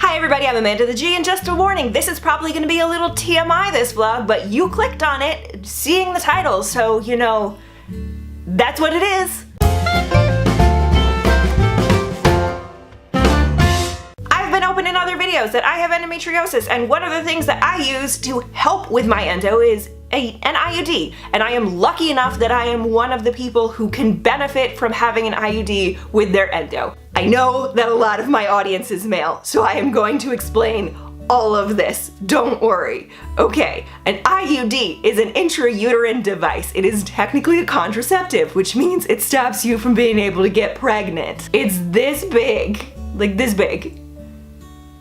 Hi everybody, I'm Amanda the G, and just a warning, this is probably going to be a little TMI this vlog, but you clicked on it seeing the title, so you know, that's what it is. I've been opening other videos that I have endometriosis, and one of the things that I use to help with my endo is an IUD, and I am lucky enough that I am one of the people who can benefit from having an IUD with their endo. I know that a lot of my audience is male, so I am going to explain all of this. Don't worry. Okay, an IUD is an intrauterine device. It is technically a contraceptive, which means it stops you from being able to get pregnant. It's this big, like this big,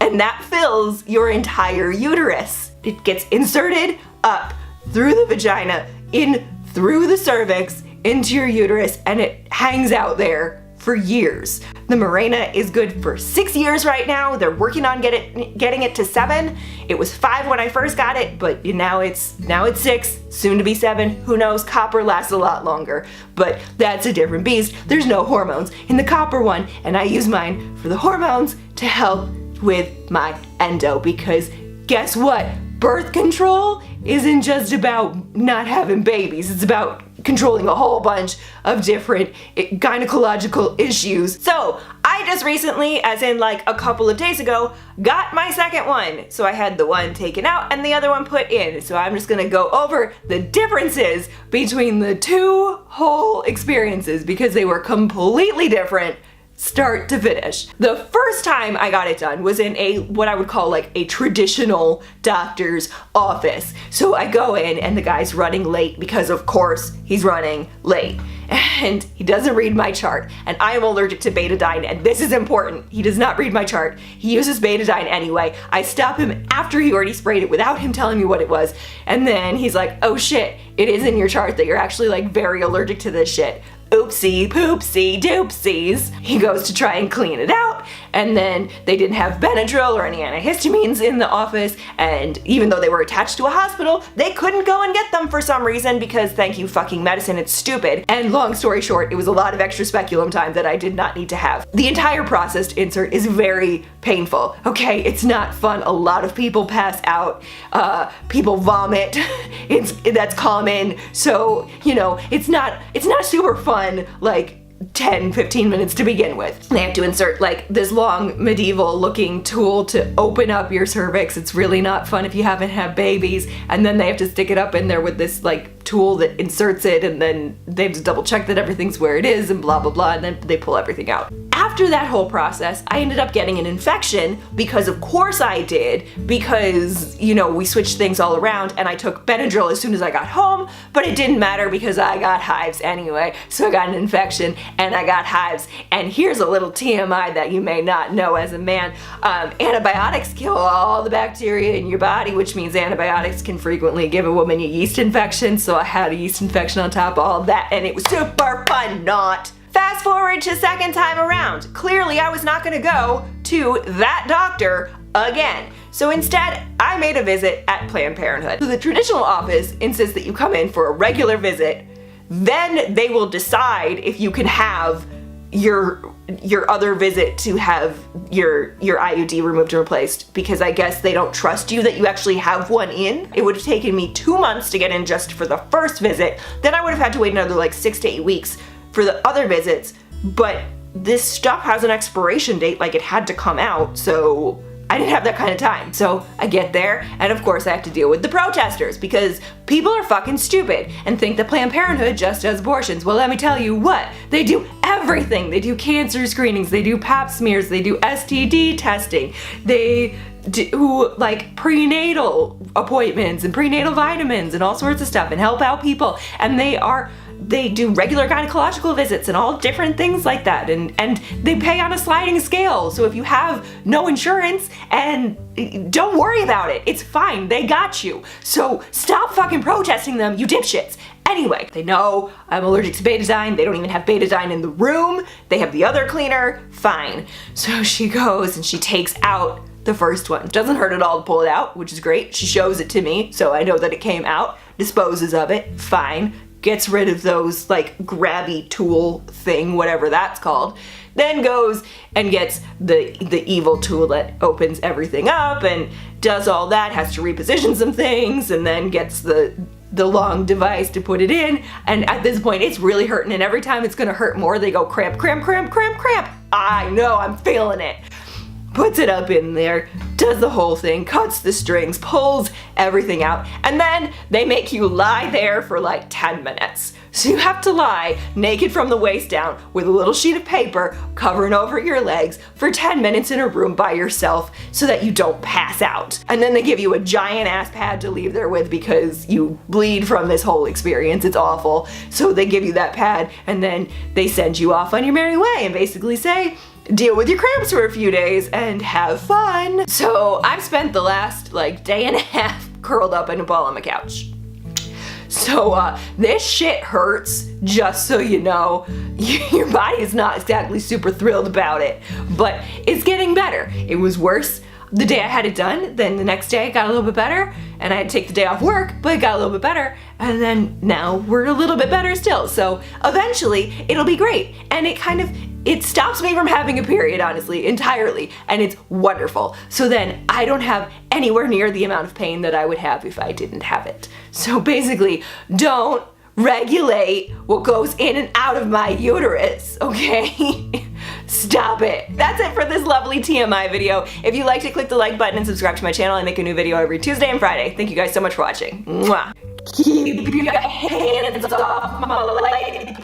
and that fills your entire uterus. It gets inserted up through the vagina, in through the cervix, into your uterus, and it hangs out there for years. The Mirena is good for 6 years right now. They're working on getting it to 7. It was 5 when I first got it, but now it's 6, soon to be 7. Who knows? Copper lasts a lot longer, but that's a different beast. There's no hormones in the copper one, and I use mine for the hormones to help with my endo, because guess what? Birth control isn't just about not having babies. It's about controlling a whole bunch of different gynecological issues. So I just recently, as in like a couple of days ago, got my second one. So I had the one taken out and the other one put in. So I'm just gonna go over the differences between the two whole experiences because they were completely different start to finish. The first time I got it done was in what I would call like a traditional doctor's office. So I go in and the guy's running late because of course he's running late. And he doesn't read my chart, and I am allergic to betadine, and this is important. He does not read my chart. He uses betadine anyway. I stop him after he already sprayed it without him telling me what it was, and then he's like, oh shit, it is in your chart that you're actually like very allergic to this shit. Oopsie poopsie doopsies. He goes to try and clean it out, and then they didn't have Benadryl or any antihistamines in the office, and even though they were attached to a hospital, they couldn't go and get them for some reason because thank you fucking medicine, it's stupid. And long story short, it was a lot of extra speculum time that I did not need to have. The entire process to insert is very painful, okay? It's not fun. A lot of people pass out, people vomit, that's common, so, you know, it's not super fun like 10-15 minutes to begin with. They have to insert like this long medieval looking tool to open up your cervix. It's really not fun if you haven't had babies, and then they have to stick it up in there with this like tool that inserts it, and then they have to double check that everything's where it is and blah blah blah, and then they pull everything out. After that whole process, I ended up getting an infection because of course I did, because, you know, we switched things all around and I took Benadryl as soon as I got home, but it didn't matter because I got hives anyway. So I got an infection and I got hives. And here's a little TMI that you may not know as a man. Antibiotics kill all the bacteria in your body, which means antibiotics can frequently give a woman a yeast infection. So I had a yeast infection on top of all of that, and it was super fun not. Fast forward to second time around. Clearly I was not gonna go to that doctor again. So instead, I made a visit at Planned Parenthood. So the traditional office insists that you come in for a regular visit, then they will decide if you can have your other visit to have your IUD removed and replaced, because I guess they don't trust you that you actually have one in. It would have taken me 2 months to get in just for the first visit. Then I would have had to wait another like 6 to 8 weeks for the other visits, but this stuff has an expiration date, like it had to come out, so I didn't have that kind of time. So I get there, and of course I have to deal with the protesters because people are fucking stupid and think that Planned Parenthood just does abortions. Well, let me tell you what, they do everything. They do cancer screenings, they do pap smears, they do STD testing, they do like prenatal appointments and prenatal vitamins and all sorts of stuff and help out people, and they do regular gynecological visits and all different things like that, and they pay on a sliding scale. So if you have no insurance, and don't worry about it, it's fine, they got you. So stop fucking protesting them, you dipshits. Anyway, they know I'm allergic to betadine, they don't even have betadine in the room, they have the other cleaner, fine. So she goes and she takes out the first one. Doesn't hurt at all to pull it out, which is great. She shows it to me, so I know that it came out, disposes of it, fine. Gets rid of those like grabby tool thing, whatever that's called, then goes and gets the evil tool that opens everything up and does all that, has to reposition some things, and then gets the long device to put it in. And at this point, it's really hurting, and every time it's gonna hurt more, they go cramp, cramp, cramp, cramp, cramp. I know, I'm feeling it. Puts it up in there, does the whole thing, cuts the strings, pulls everything out, and then they make you lie there for like 10 minutes. So you have to lie naked from the waist down with a little sheet of paper covering over your legs for 10 minutes in a room by yourself so that you don't pass out. And then they give you a giant ass pad to leave there with because you bleed from this whole experience. It's awful. So they give you that pad and then they send you off on your merry way and basically say, deal with your cramps for a few days and have fun. So I've spent the last like day and a half curled up in a ball on my couch. So this shit hurts, just so you know. Your body is not exactly super thrilled about it, but it's getting better. It was worse the day I had it done, then the next day it got a little bit better, and I had to take the day off work, but it got a little bit better, and then now we're a little bit better still. So eventually it'll be great, and it stops me from having a period, honestly, entirely, and it's wonderful. So then I don't have anywhere near the amount of pain that I would have if I didn't have it. So basically, don't regulate what goes in and out of my uterus, okay? Stop it. That's it for this lovely TMI video. If you liked it, click the like button and subscribe to my channel. I make a new video every Tuesday and Friday. Thank you guys so much for watching. Mwah. Keep your hands off my lady.